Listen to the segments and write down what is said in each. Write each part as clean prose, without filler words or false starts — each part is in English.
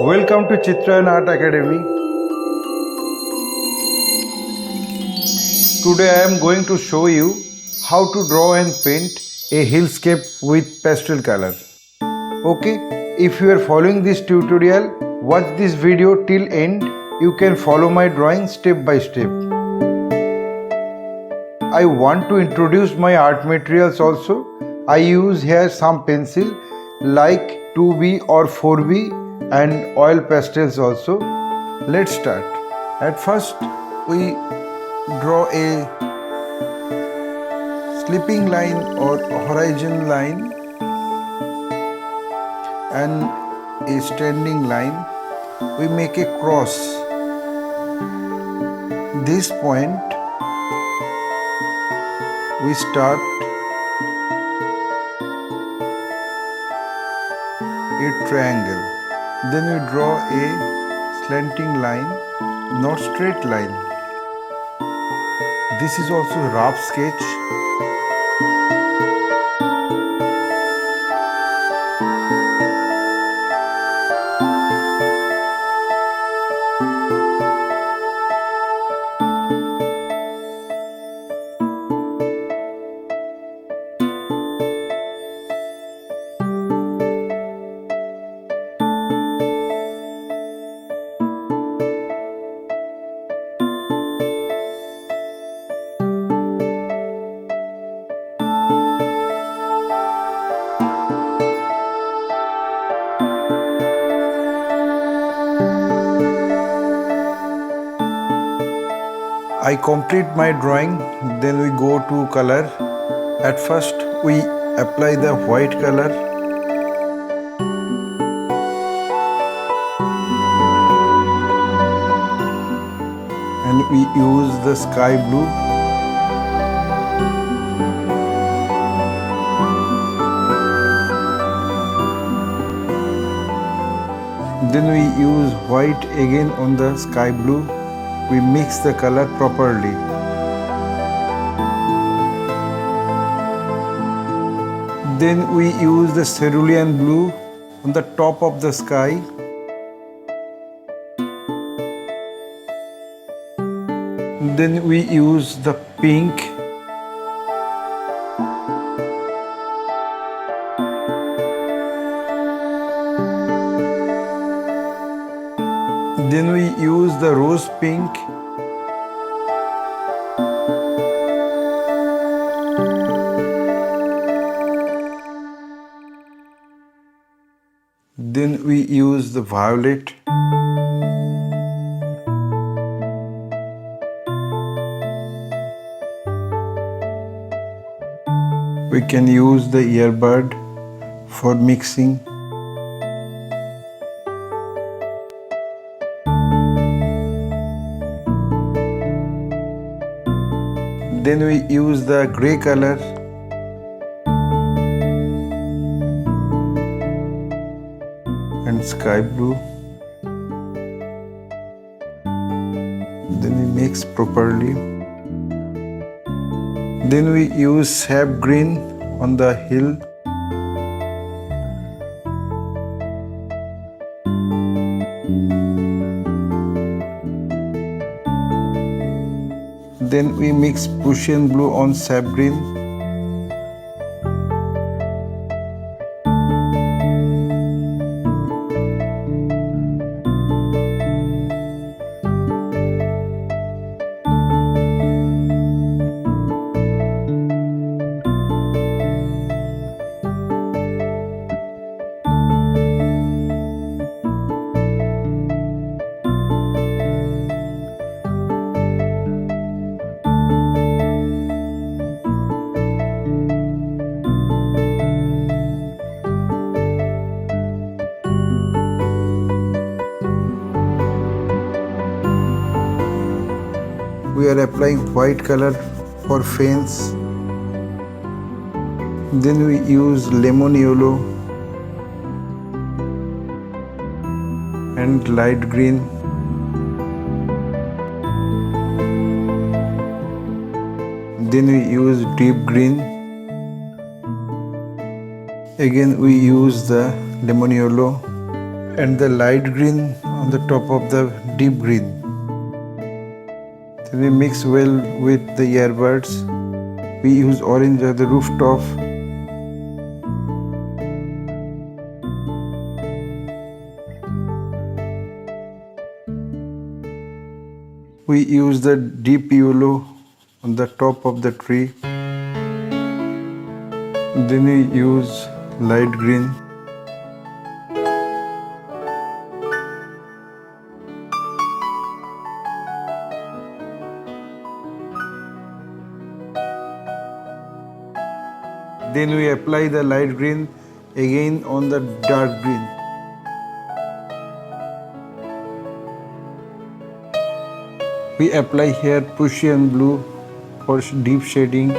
Welcome to Chitrayan Art Academy. Today I am going to show you how to draw and paint a hillscape with pastel color. Okay, if you are following this tutorial, watch this video till end. You can follow my drawing step by step. I want to introduce my art materials also. I use here some pencil like 2B or 4B and oil pastels also. Let's start. At first we draw a slipping line or horizon line and a standing line. We make a cross. This point we start a triangle. Then we draw a slanting line, not straight line. This is also a rough sketch. I complete my drawing, then we go to color. At first we apply the white color. And we use the sky blue. Then we use white again on the sky blue. We mix the color properly. Then we use the cerulean blue on the top of the sky. Then we use the pink. Then we use the rose pink. Then we use the violet. We can use the earbud for mixing. Then we use the grey color. And sky blue. Then we mix properly. Then we use sap green on the hill. Then we mix Prussian blue on sap green. We are applying white color for fence. Then we use lemon yellow and light green. Then we use deep green. Again we use the lemon yellow and the light green on the top of the deep green. Then we mix well with the earbuds. We use orange at the rooftop. We use the deep yellow on the top of the tree. Then we use light green. Then we apply the light green again on the dark green. We apply here Prussian blue for deep shading.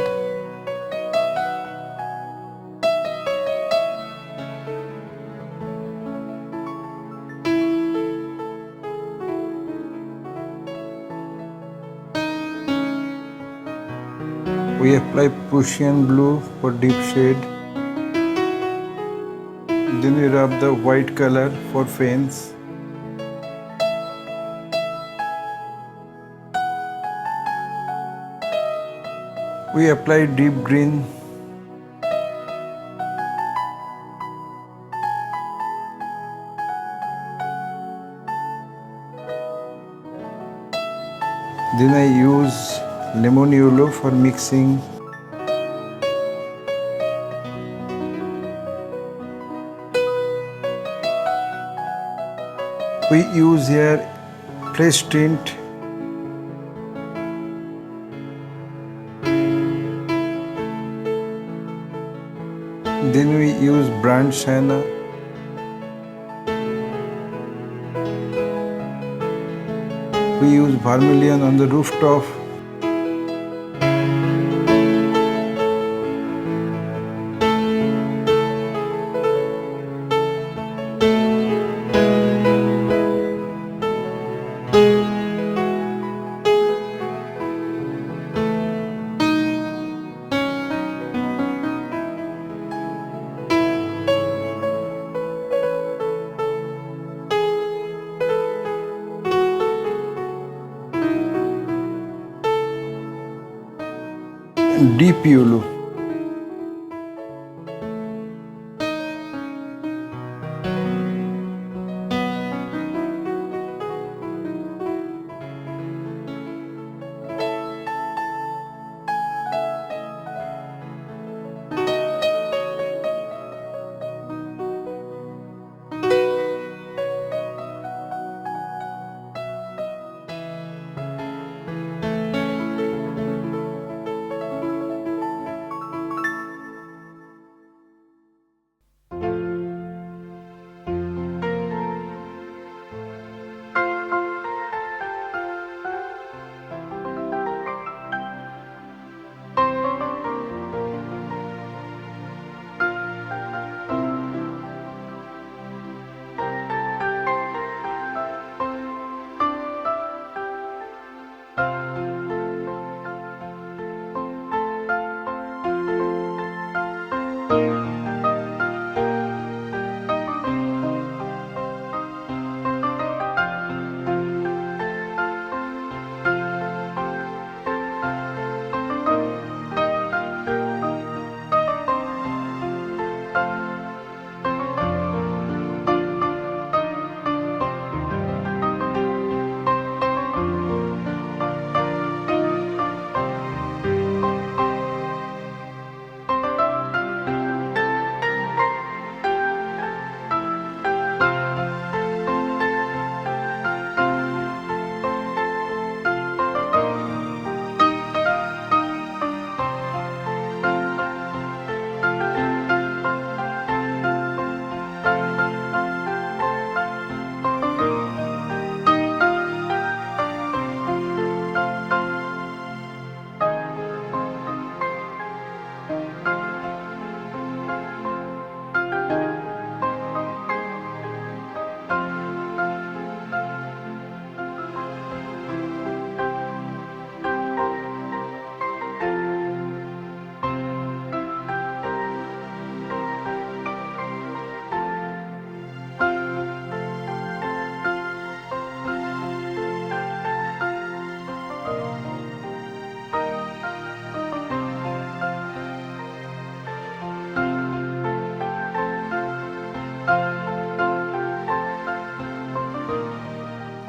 We apply Prussian blue for deep shade. Then we rub the white color for fence. We apply deep green. Then I use lemon yellow for mixing. We use here fresh tint. Then we use brand sienna. We use vermilion on the rooftop. Deep yellow.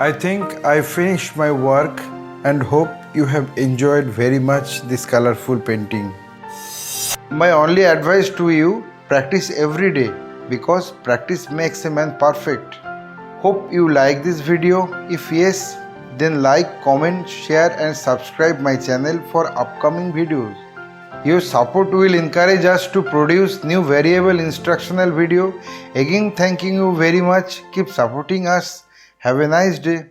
I think I finished my work and hope you have enjoyed very much this colorful painting. My only advice to you, practice every day because practice makes a man perfect. Hope you like this video. If yes, then like, comment, share and subscribe my channel for upcoming videos. Your support will encourage us to produce new variable instructional video. Again, thanking you very much. Keep supporting us. Have a nice day.